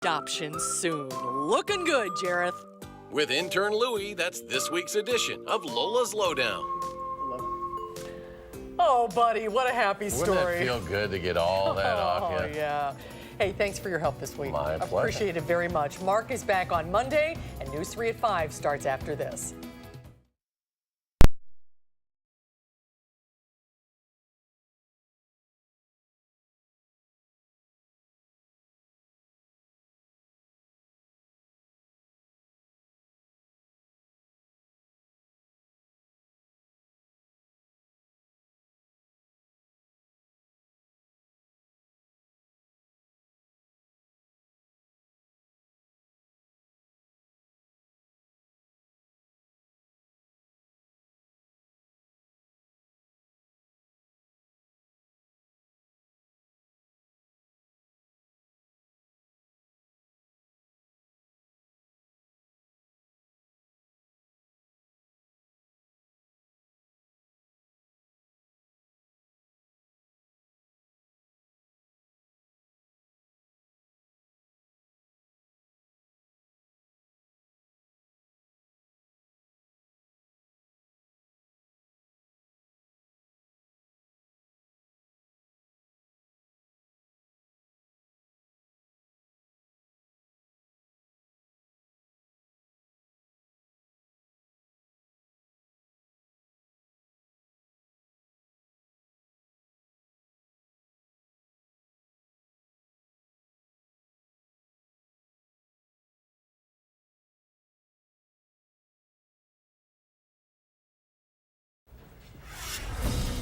adoption soon. Looking good, Jareth. With intern Louie, that's this week's edition of Lola's Lowdown. Oh, buddy, what a happy story. Wouldn't it feel good to get all that off you? Oh, yeah. Hey, thanks for your help this week. My pleasure. Appreciate it very much. Mark is back on Monday, and News 3 at 5 starts after this.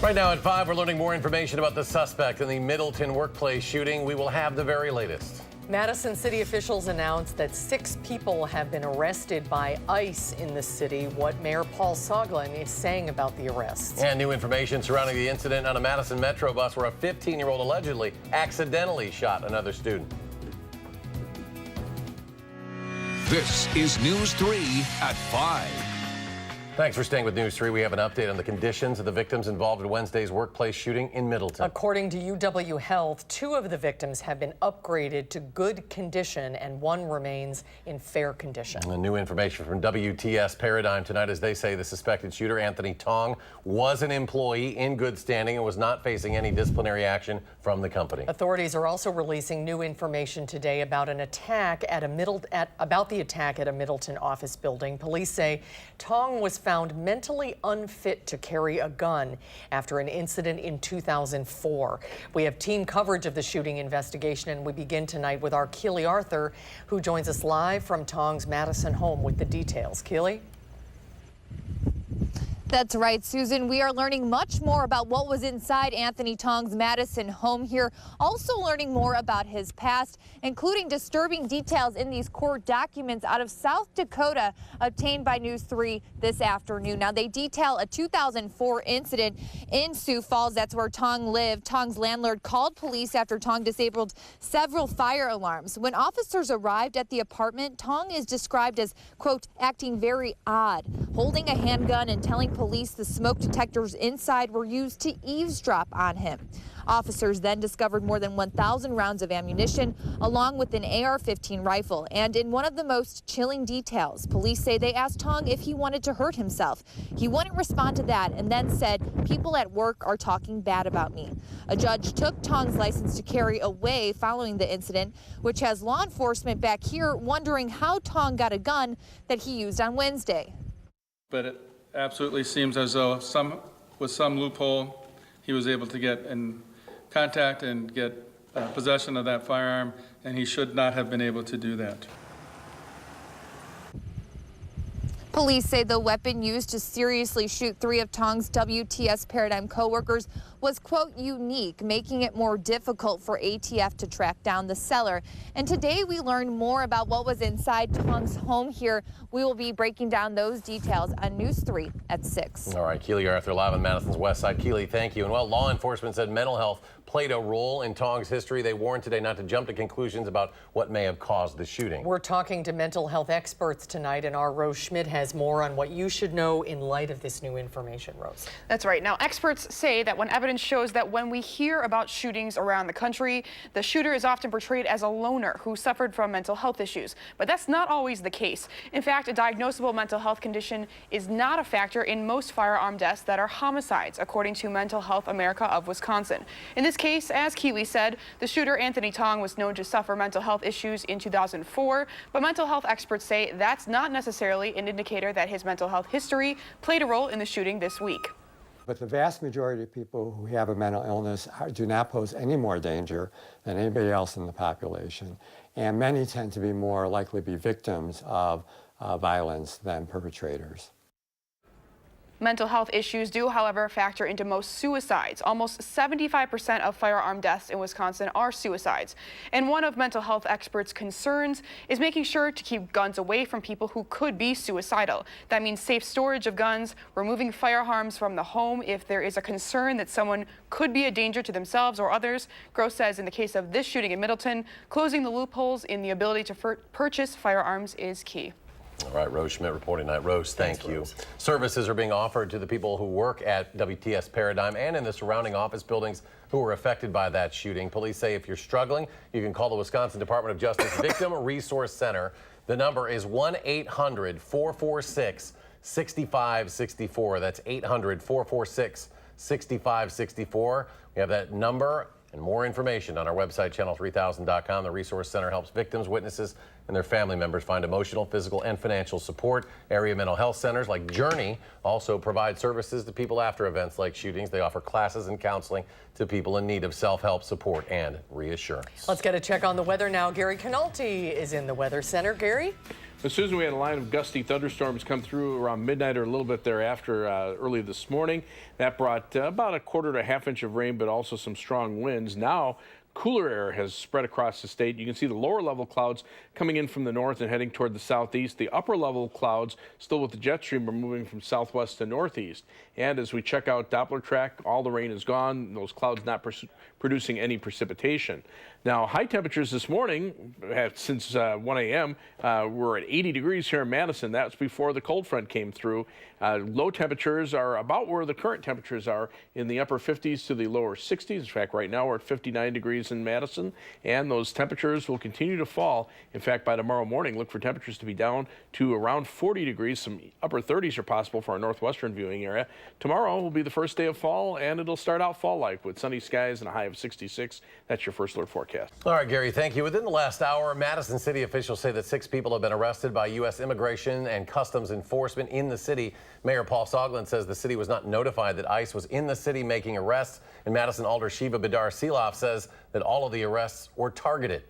Right now at 5, we're learning more information about the suspect in the Middleton workplace shooting. We will have the very latest. Madison city officials announced that 6 people have been arrested by ICE in the city. What Mayor Paul Soglin is saying about the arrests. And new information surrounding the incident on a Madison Metro bus where a 15-year-old allegedly accidentally shot another student. This is News 3 at 5. Thanks for staying with News 3. We have an update on the conditions of the victims involved in Wednesday's workplace shooting in Middleton. According to UW Health, 2 of the victims have been upgraded to good condition and 1 remains in fair condition. And new information from WTS Paradigm tonight as they say the suspected shooter, Anthony Tong, was an employee in good standing and was not facing any disciplinary action from the company. Authorities are also releasing new information today about the attack at a Middleton office building. Police say Tong was found mentally unfit to carry a gun after an incident in 2004. We have team coverage of the shooting investigation, and we begin tonight with our Keely Arthur, who joins us live from Tong's Madison home with the details. Keely? That's right, Susan. We are learning much more about what was inside Anthony Tong's Madison home here. Also learning more about his past, including disturbing details in these court documents out of South Dakota obtained by News 3 this afternoon. Now, they detail a 2004 incident in Sioux Falls. That's where Tong lived. Tong's landlord called police after Tong disabled several fire alarms. When officers arrived at the apartment, Tong is described as, quote, acting very odd, holding a handgun and telling police the smoke detectors inside were used to eavesdrop on him. Officers then discovered more than 1,000 rounds of ammunition, along with an AR-15 rifle. And in one of the most chilling details, police say they asked Tong if he wanted to hurt himself. He wouldn't respond to that and then said, "People at work are talking bad about me." A judge took Tong's license to carry away following the incident, which has law enforcement back here wondering how Tong got a gun that he used on Wednesday. But it absolutely seems as though with some loophole, he was able to get in contact and get possession of that firearm, and he should not have been able to do that. Police say the weapon used to seriously shoot 3 of Tong's WTS Paradigm coworkers was, quote, unique, making it more difficult for ATF to track down the seller. And today we learned more about what was inside Tong's home here. We will be breaking down those details on News 3 at 6. All right, Keely Arthur live on Madison's West Side. Keely, thank you. And well, law enforcement said mental health played a role in Tong's history. They warned today not to jump to conclusions about what may have caused the shooting. We're talking to mental health experts tonight, and our Rose Schmidt has more on what you should know in light of this new information, Rose. That's right. Now, experts say that when evidence evidence shows that when we hear about shootings around the country, the shooter is often portrayed as a loner who suffered from mental health issues. But that's not always the case. In fact, a diagnosable mental health condition is not a factor in most firearm deaths that are homicides, according to Mental Health America of Wisconsin. In this case, as Keeley said, the shooter, Anthony Tong, was known to suffer mental health issues in 2004, but mental health experts say that's not necessarily an indicator that his mental health history played a role in the shooting this week. But the vast majority of people who have a mental illness do not pose any more danger than anybody else in the population. And many tend to be more likely to be victims of violence than perpetrators. Mental health issues do, however, factor into most suicides. Almost 75% of firearm deaths in Wisconsin are suicides. And one of mental health experts' concerns is making sure to keep guns away from people who could be suicidal. That means safe storage of guns, removing firearms from the home if there is a concern that someone could be a danger to themselves or others. Gross says in the case of this shooting in Middleton, closing the loopholes in the ability to purchase firearms is key. All right, Rose Schmidt reporting tonight. Rose, thank you. Rose. Services are being offered to the people who work at WTS Paradigm and in the surrounding office buildings who were affected by that shooting. Police say if you're struggling, you can call the Wisconsin Department of Justice Victim Resource Center. The number is 1-800-446-6564. That's 800-446-6564. We have that number and more information on our website, channel3000.com. The Resource Center helps victims, witnesses, and their family members find emotional, physical, and financial support. Area mental health centers like Journey also provide services to people after events like shootings. They offer classes and counseling to people in need of self-help support and reassurance. Let's get a check on the weather now. Gary Canalti is in the Weather Center. Gary? As soon as we had a line of gusty thunderstorms come through around midnight or a little bit thereafter early this morning, that brought about a quarter to a half inch of rain, but also some strong winds. Now, cooler air has spread across the state. You can see the lower level clouds coming in from the north and heading toward the southeast. The upper level clouds, still with the jet stream, are moving from southwest to northeast. And as we check out Doppler track, all the rain is gone. Those clouds not producing any precipitation. Now, high temperatures this morning, since 1 a.m., we're at 80 degrees here in Madison. That's before the cold front came through. Low temperatures are about where the current temperatures are, in the upper 50s to the lower 60s. In fact, right now we're at 59 degrees in Madison, and those temperatures will continue to fall. In fact, by tomorrow morning, look for temperatures to be down to around 40 degrees. Some upper 30s are possible for our northwestern viewing area. Tomorrow will be the first day of fall, and it'll start out fall-like with sunny skies and a high of 66. That's your first alert forecast. All right, Gary, thank you. Within the last hour, Madison city officials say that 6 people have been arrested by U.S. Immigration and Customs Enforcement in the city. Mayor Paul Soglin says the city was not notified that ICE was in the city making arrests. And Madison Alder Shiva Badar Siloff says that all of the arrests were targeted.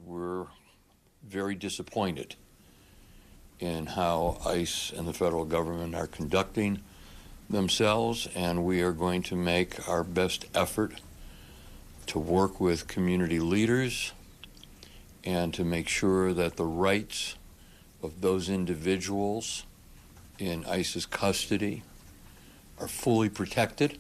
We're very disappointed in how ICE and the federal government are conducting themselves, and we are going to make our best effort to work with community leaders and to make sure that the rights of those individuals in ICE's custody are fully protected.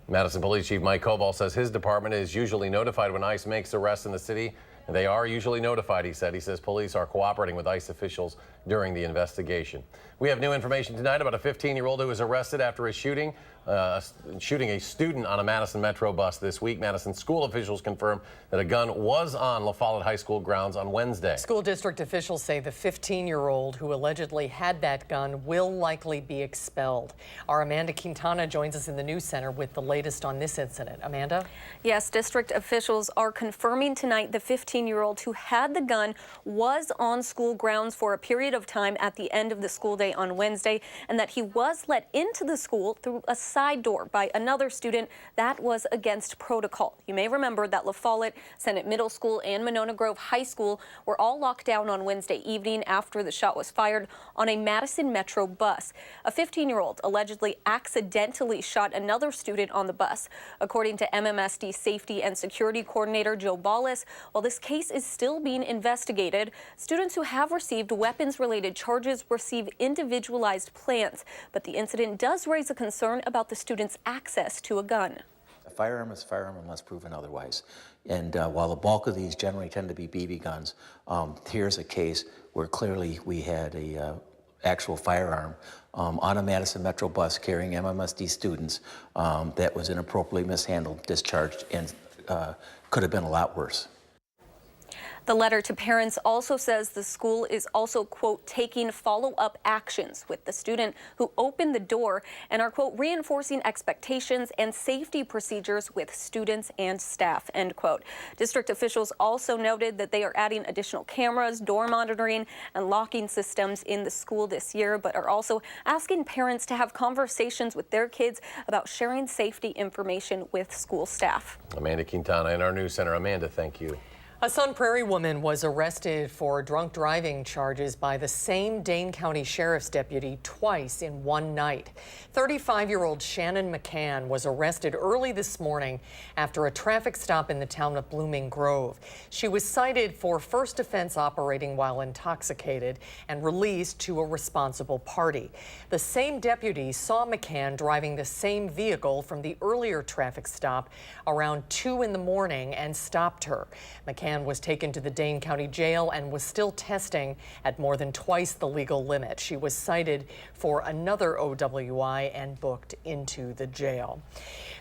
Madison Police Chief Mike Koval says his department is usually notified when ICE makes arrests in the city. And they are usually notified, he said. He says police are cooperating with ICE officials during the investigation. We have new information tonight about a 15-year-old who was arrested after a shooting a student on a Madison Metro bus this week. Madison school officials confirmed that a gun was on La Follette High School grounds on Wednesday. School district officials say the 15-year-old who allegedly had that gun will likely be expelled. Our Amanda Quintana joins us in the news center with the latest on this incident. Amanda? Yes, district officials are confirming tonight the 15-year-old who had the gun was on school grounds for a period of time at the end of the school day on Wednesday, and that he was let into the school through a side door by another student. That was against protocol. You may remember that La Follette, Senate Middle School, and Monona Grove High School were all locked down on Wednesday evening after the shot was fired on a Madison Metro bus. A 15-year-old allegedly accidentally shot another student on the bus. According to MMSD Safety and Security Coordinator Joe Ballas, while this case is still being investigated, students who have received weapons-related charges receive individualized plans. But the incident does raise a concern about the student's access to a gun. A firearm is a firearm unless proven otherwise. And while the bulk of these generally tend to be BB guns, here's a case where clearly we had a actual firearm on a Madison Metro bus carrying MMSD students that was inappropriately mishandled, discharged, and could have been a lot worse. The letter to parents also says the school is also, quote, taking follow-up actions with the student who opened the door and are, quote, reinforcing expectations and safety procedures with students and staff, end quote. District officials also noted that they are adding additional cameras, door monitoring, and locking systems in the school this year, but are also asking parents to have conversations with their kids about sharing safety information with school staff. Amanda Quintana in our news center. Amanda, thank you. A Sun Prairie woman was arrested for drunk driving charges by the same Dane County Sheriff's deputy twice in one night. 35-year-old Shannon McCann was arrested early this morning after a traffic stop in the town of Blooming Grove. She was cited for first offense operating while intoxicated and released to a responsible party. The same deputy saw McCann driving the same vehicle from the earlier traffic stop around 2 in the morning and stopped her. McCann was taken to the Dane County Jail and was still testing at more than twice the legal limit. She was cited for another OWI and booked into the jail.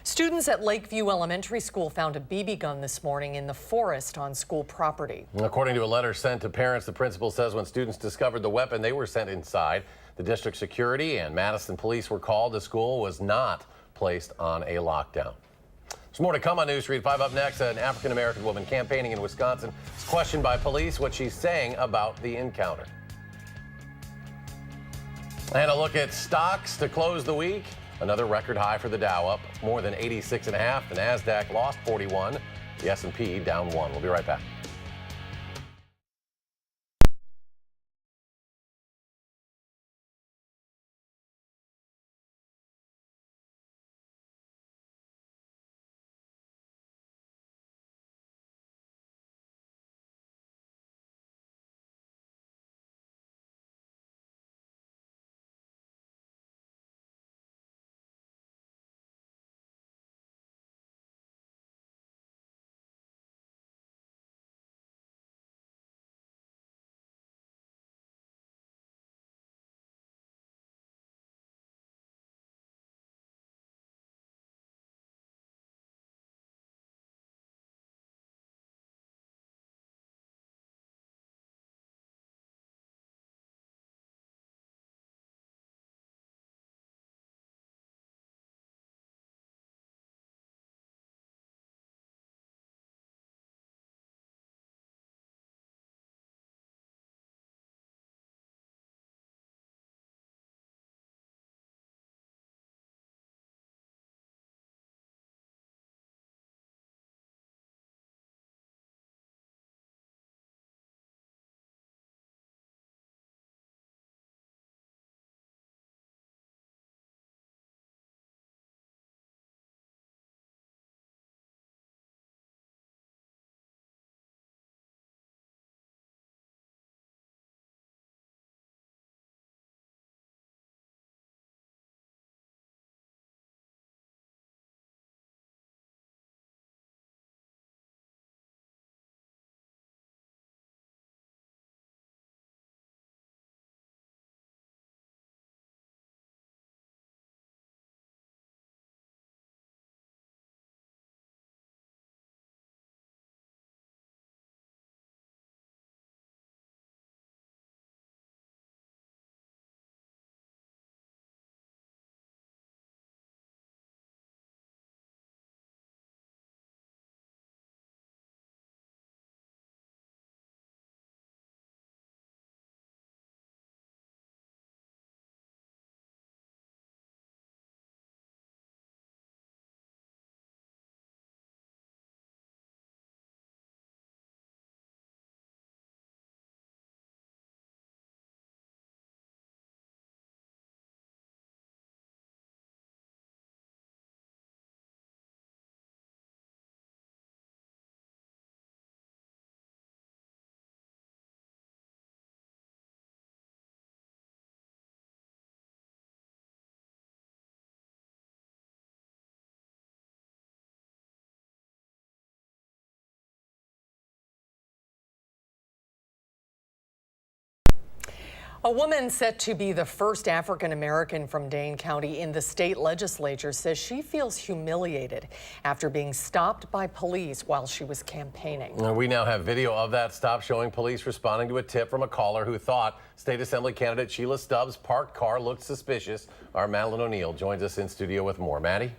Students at Lakeview Elementary School found a BB gun this morning in the forest on school property. According to a letter sent to parents, the principal says when students discovered the weapon, they were sent inside. The district security and Madison police were called. The school was not placed on a lockdown. There's more to come on News Read 5. Up next, an African-American woman campaigning in Wisconsin is questioned by police what she's saying about the encounter. And a look at stocks to close the week. Another record high for the Dow, up more than 86.5. The NASDAQ lost 41. The S&P down 1. We'll be right back. A woman set to be the first African-American from Dane County in the state legislature says she feels humiliated after being stopped by police while she was campaigning. We now have video of that stop showing police responding to a tip from a caller who thought State Assembly candidate Sheila Stubbs' parked car looked suspicious. Our Madeline O'Neill joins us in studio with more. Maddie?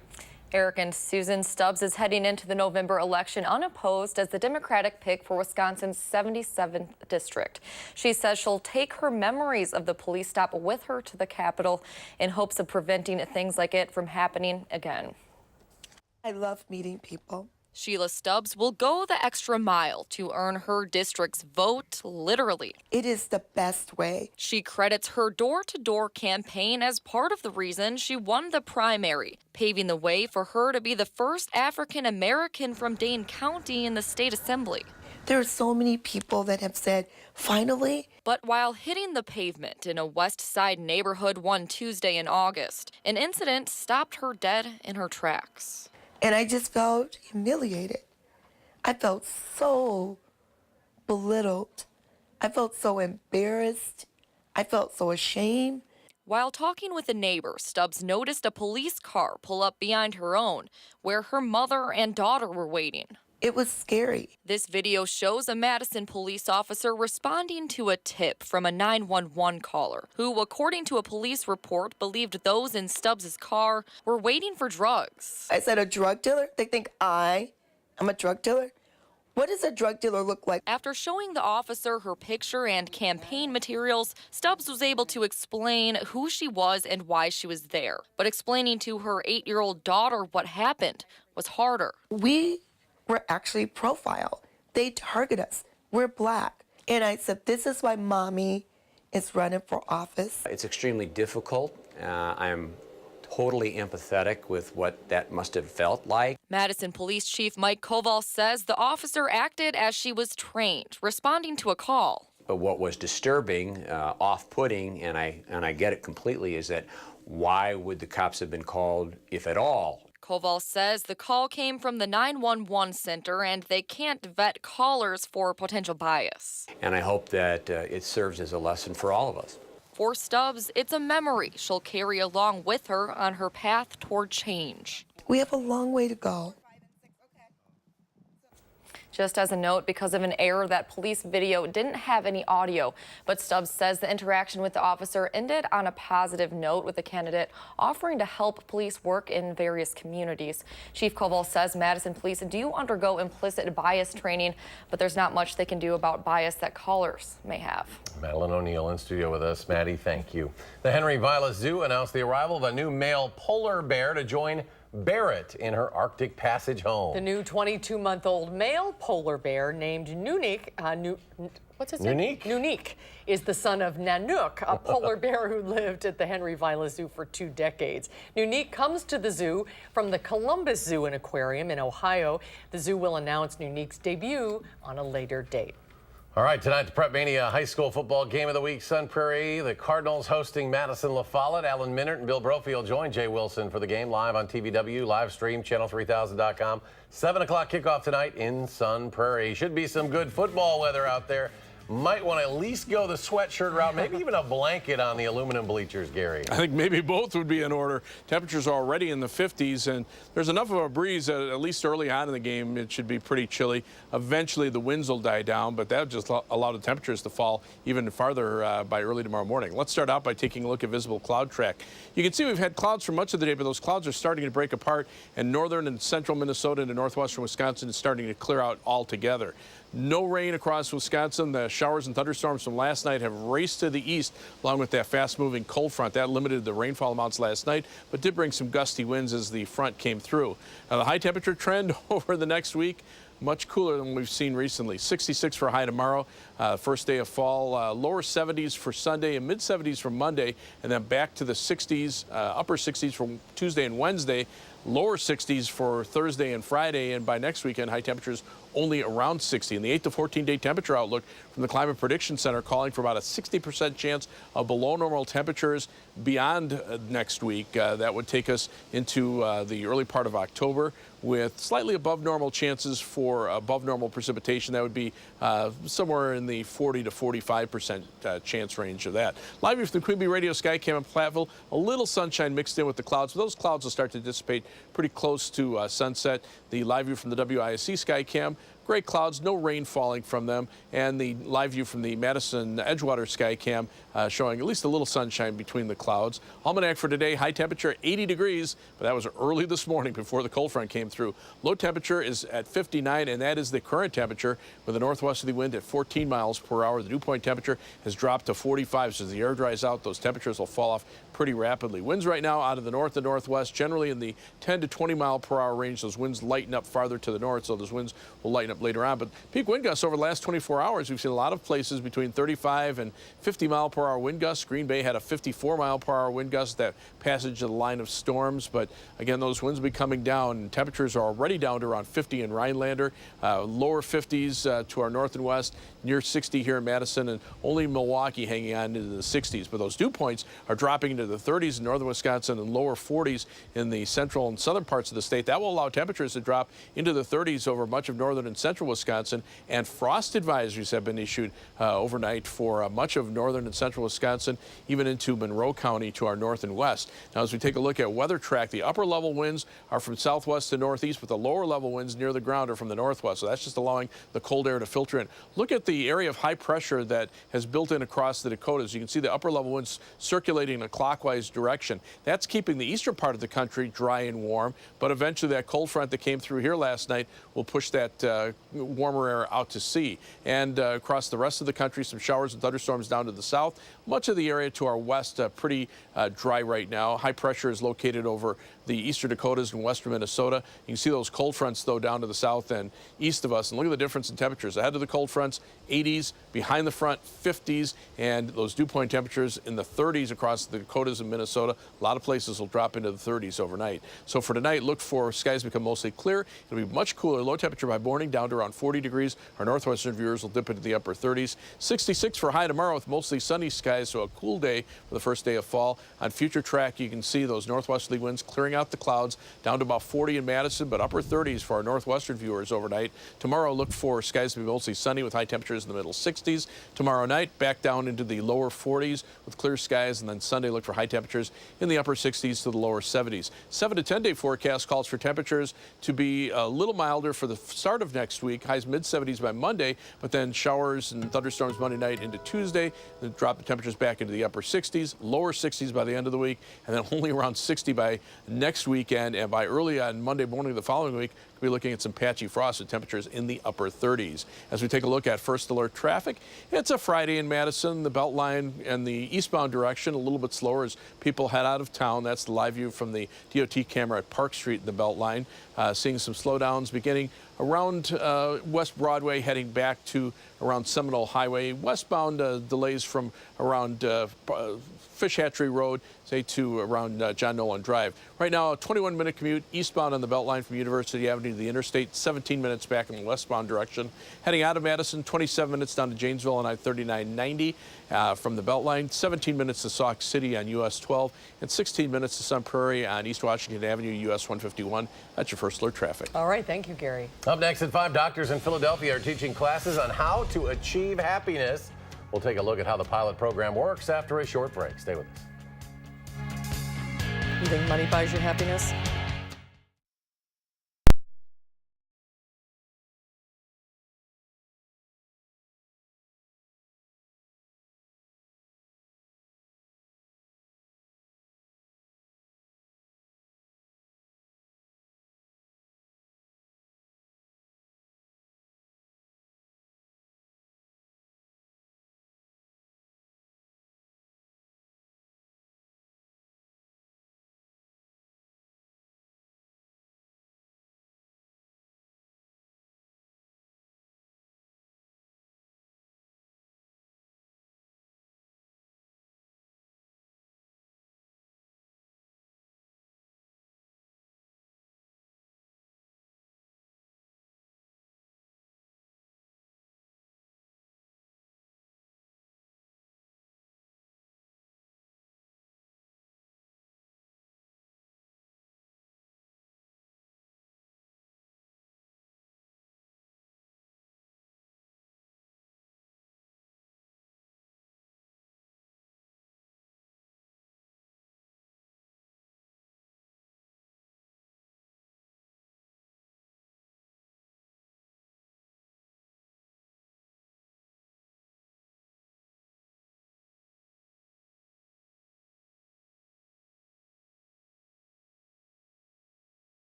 Eric and Susan, Stubbs is heading into the November election unopposed as the Democratic pick for Wisconsin's 77th district. She says she'll take her memories of the police stop with her to the Capitol in hopes of preventing things like it from happening again. I love meeting people. Sheila Stubbs will go the extra mile to earn her district's vote, literally. It is the best way. She credits her door-to-door campaign as part of the reason she won the primary, paving the way for her to be the first African-American from Dane County in the state assembly. There are so many people that have said, finally. But while hitting the pavement in a West Side neighborhood one Tuesday in August, an incident stopped her dead in her tracks. And I just felt humiliated. I felt so belittled. I felt so embarrassed. I felt so ashamed. While talking with a neighbor, Stubbs noticed a police car pull up behind her own, where her mother and daughter were waiting. It was scary. This video shows a Madison police officer responding to a tip from a 911 caller who, according to a police report, believed those in Stubbs' car were waiting for drugs. I said, a drug dealer? They think I'm a drug dealer? What does a drug dealer look like? After showing the officer her picture and campaign materials, Stubbs was able to explain who she was and why she was there. But explaining to her 8-year-old daughter what happened was harder. We were actually profiled. They target us. We're black. And I said, this is why mommy is running for office. It's extremely difficult. I'm totally empathetic with what that must have felt like. Madison Police Chief Mike Koval says the officer acted as she was trained, responding to a call. But what was disturbing, off-putting, and I get it completely, is that why would the cops have been called, if at all? Koval says the call came from the 911 center and they can't vet callers for potential bias. And I hope that it serves as a lesson for all of us. For Stubbs, it's a memory she'll carry along with her on her path toward change. We have a long way to go. Just as a note, because of an error, that police video didn't have any audio. But Stubbs says the interaction with the officer ended on a positive note, with the candidate offering to help police work in various communities. Chief Koval says Madison police do undergo implicit bias training, but there's not much they can do about bias that callers may have. Madeline O'Neill in studio with us. Maddie, thank you. The Henry Vilas Zoo announced the arrival of a new male polar bear to join Barrett in her Arctic Passage home. The new 22-month-old male polar bear named Nunique, what's his name? Nunique is the son of Nanook, a polar bear who lived at the Henry Vilas Zoo for 2 decades. Nunique comes to the zoo from the Columbus Zoo and Aquarium in Ohio. The zoo will announce Nunique's debut on a later date. All right, tonight, the Prep Mania High School Football Game of the Week, Sun Prairie. The Cardinals hosting Madison La Follette. Alan Minert and Bill Brophy will join Jay Wilson for the game live on TVW, live stream, channel3000.com. 7 o'clock kickoff tonight in Sun Prairie. Should be some good football weather out there. Might want to at least go the sweatshirt route, maybe even a blanket on the aluminum bleachers, Gary. I think maybe both would be in order. Temperatures are already in the 50s, and there's enough of a breeze that at least early on in the game it should be pretty chilly. Eventually the winds will die down, but that would just allow the temperatures to fall even farther by early tomorrow morning. Let's start out by taking a look at visible cloud track. You can see we've had clouds for much of the day, but those clouds are starting to break apart, and northern and central Minnesota and northwestern Wisconsin is starting to clear out altogether. No rain across Wisconsin. The showers and thunderstorms from last night have raced to the east, along with that fast-moving cold front. That limited the rainfall amounts last night, but did bring some gusty winds as the front came through. Now, the high temperature trend over the next week, much cooler than we've seen recently. 66 for a high tomorrow, first day of fall. Lower 70s for Sunday and mid 70s for Monday, and then back to the 60s, upper 60s for Tuesday and Wednesday. Lower 60s for Thursday and Friday, and by next weekend, high temperatures only around 60. And the 8 to 14-day temperature outlook from the Climate Prediction Center calling for about a 60% chance of below normal temperatures beyond next week. That would take us into the early part of October with slightly above normal chances for above normal precipitation. That would be somewhere in the 40 to 45% chance range of that. Live view from the Queen Bee Radio Skycam in Platteville. A little sunshine mixed in with the clouds. Those clouds will start to dissipate pretty close to sunset. The live view from the WISC Skycam. Gray clouds, no rain falling from them, and the live view from the Madison Edgewater Skycam showing at least a little sunshine between the clouds. Almanac for today, high temperature 80 degrees, but that was early this morning before the cold front came through. Low temperature is at 59, and that is the current temperature with a northwesterly wind at 14 miles per hour. The dew point temperature has dropped to 45, so as the air dries out, those temperatures will fall off pretty rapidly. Winds right now out of the north and northwest, generally in the 10 to 20 mile per hour range. Those winds lighten up farther to the north, so those winds will lighten up later on. But peak wind gusts over the last 24 hours, we've seen a lot of places between 35 and 50 mile per hour wind gusts. Green Bay had a 54 mile per hour wind gust, that passage of the line of storms. But again, those winds will be coming down, and temperatures are already down to around 50 in Rhinelander, lower 50s to our north and west, near 60 here in Madison, and only Milwaukee hanging on into the 60s. But those dew points are dropping into the 30s in northern Wisconsin and lower 40s in the central and southern parts of the state. That will allow temperatures to drop into the 30s over much of northern and central Wisconsin, and frost advisories have been issued overnight for much of northern and central Wisconsin, even into Monroe County to our north and west. Now, as we take a look at weather track, the upper level winds are from southwest to northeast, but the lower level winds near the ground are from the northwest. So that's just allowing the cold air to filter in. Look at the area of high pressure that has built in across the Dakotas. You can see the upper level winds circulating in a clockwise direction. That's keeping the eastern part of the country dry and warm, but eventually that cold front that came through here last night will push that warmer air out to sea. And across the rest of the country, some showers and thunderstorms down to the south. Much of the area to our west pretty dry right now. High pressure is located over the eastern Dakotas and western Minnesota. You can see those cold fronts, though, down to the south and east of us. And look at the difference in temperatures. Ahead of the cold fronts, 80s, behind the front, 50s, and those dew point temperatures in the 30s across the Dakotas and Minnesota. A lot of places will drop into the 30s overnight. So for tonight, look for skies become mostly clear. It'll be much cooler. Low temperature by morning down to around 40 degrees. Our northwestern viewers will dip into the upper 30s. 66 for high tomorrow with mostly sunny skies, so a cool day for the first day of fall. On future track, you can see those northwesterly winds clearing out the clouds down to about 40 in Madison, but upper 30s for our northwestern viewers overnight. Tomorrow, look for skies to be mostly sunny with high temperatures in the middle 60s. Tomorrow night, back down into the lower 40s with clear skies, and then Sunday, look for high temperatures in the upper 60s to the lower 70s. 7 to 10 day forecast calls for temperatures to be a little milder for the start of next week. Highs mid 70s by Monday, but then showers and thunderstorms Monday night into Tuesday. Then drop the temperatures back into the upper 60s, lower 60s by the end of the week, and then only around 60 by next weekend. And by early on Monday morning of the following week, we'll be looking at some patchy frost with temperatures in the upper 30s. As we take a look at first alert traffic, it's a Friday in Madison. The Beltline and the eastbound direction a little bit slower as people head out of town. That's the live view from the DOT camera at Park Street in the Beltline. Seeing some slowdowns beginning around West Broadway, heading back to around Seminole Highway. Westbound delays from around Fish Hatchery Road, say to around John Nolan Drive. Right now, a 21-minute commute eastbound on the Beltline from University Avenue to the interstate, 17 minutes back in the westbound direction. Heading out of Madison, 27 minutes down to Janesville on I-3990 from the Beltline, 17 minutes to Sauk City on US 12, and 16 minutes to Sun Prairie on East Washington Avenue, US 151. That's your first alert traffic. All right, thank you, Gary. Up next at 5, doctors in Philadelphia are teaching classes on how to achieve happiness. We'll take a look at how the pilot program works after a short break. Stay with us. You think money buys you happiness?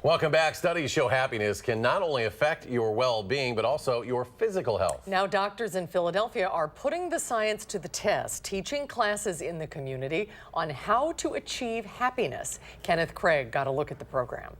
Welcome back. Studies show happiness can not only affect your well-being, but also your physical health. Now, doctors in Philadelphia are putting the science to the test, teaching classes in the community on how to achieve happiness. Kenneth Craig got a look at the program.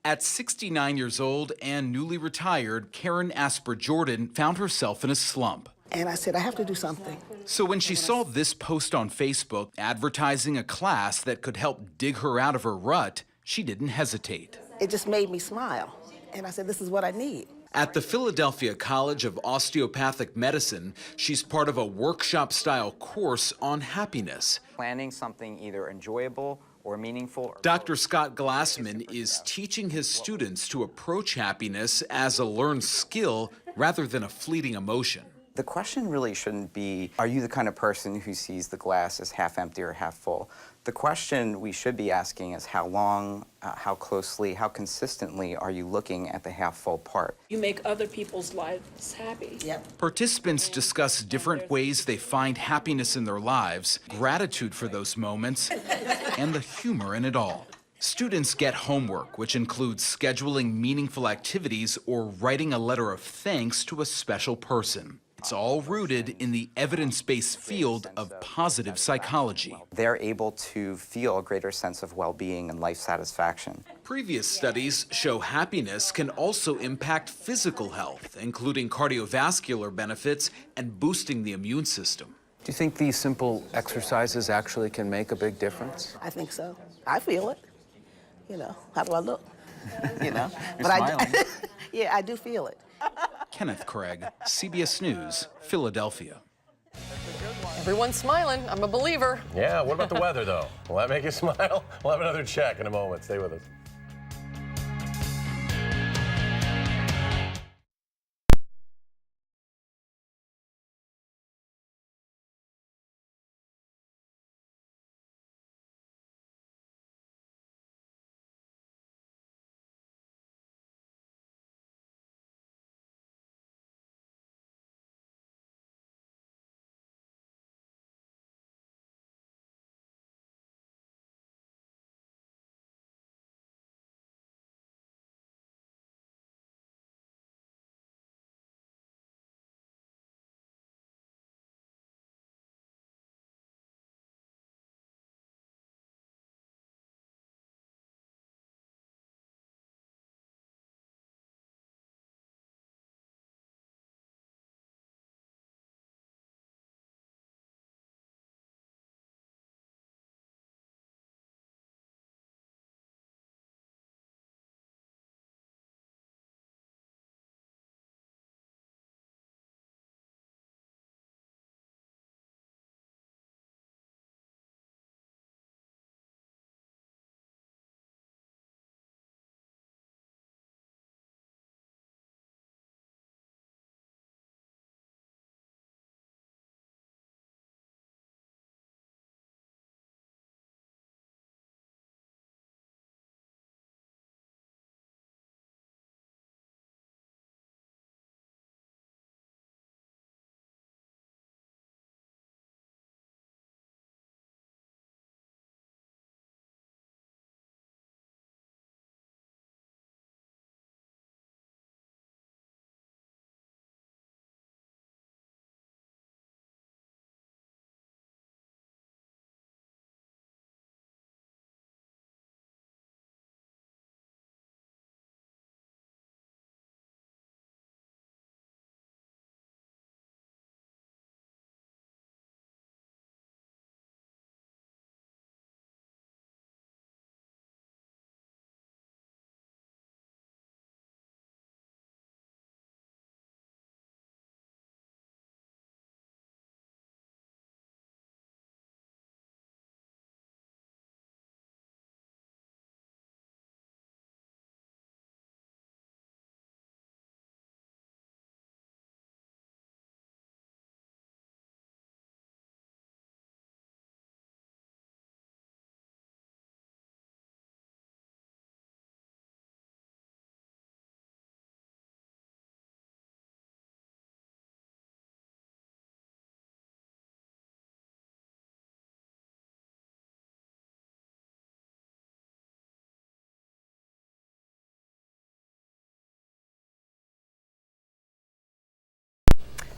At 69 years old and newly retired, Karen Asper Jordan found herself in a slump. And I said, I have to do something. So when she saw this post on Facebook advertising a class that could help dig her out of her rut, she didn't hesitate. It just made me smile. And I said, this is what I need. At the Philadelphia College of Osteopathic Medicine, she's part of a workshop-style course on happiness. Planning something either enjoyable or meaningful. Dr. Scott Glassman is teaching his students to approach happiness as a learned skill rather than a fleeting emotion. The question really shouldn't be, are you the kind of person who sees the glass as half empty or half full? The question we should be asking is how long, how closely, how consistently are you looking at the half full part? You make other people's lives happy. Yep. Participants discuss different ways they find happiness in their lives, gratitude for those moments, and the humor in it all. Students get homework, which includes scheduling meaningful activities or writing a letter of thanks to a special person. It's all rooted in the evidence-based field of positive psychology. They're able to feel a greater sense of well-being and life satisfaction. Previous studies show happiness can also impact physical health, including cardiovascular benefits and boosting the immune system. Do you think these simple exercises actually can make a big difference? I think so. I feel it. You know, how do I look? You know, You're smiling. Yeah, I do feel it. Kenneth Craig, CBS News, Philadelphia. Everyone's smiling. I'm a believer. Yeah, what about the weather, though? Will that make you smile? We'll have another check in a moment. Stay with us.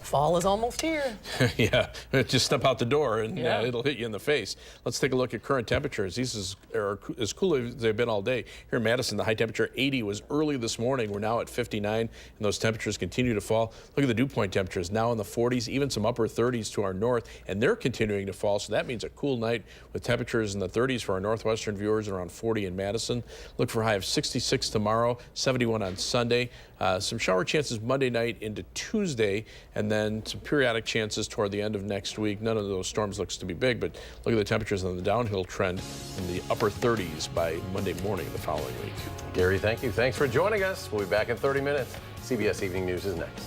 Fall is almost here. Yeah, just step out the door and it'll hit you in the face. Let's take a look at current temperatures. These are as cool as they've been all day. Here in Madison, the high temperature 80 was early this morning. We're now at 59, and those temperatures continue to fall. Look at the dew point temperatures, now in the 40s, even some upper 30s to our north, and they're continuing to fall, so that means a cool night with temperatures in the 30s for our northwestern viewers and around 40 in Madison. Look for a high of 66 tomorrow, 71 on Sunday. Some shower chances Monday night into Tuesday, and then some periodic chances toward the end of next week. None of those storms looks to be big, but look at the temperatures on the downhill trend in the upper 30s by Monday morning the following week. Gary, thank you. Thanks for joining us. We'll be back in 30 minutes. CBS Evening News is next.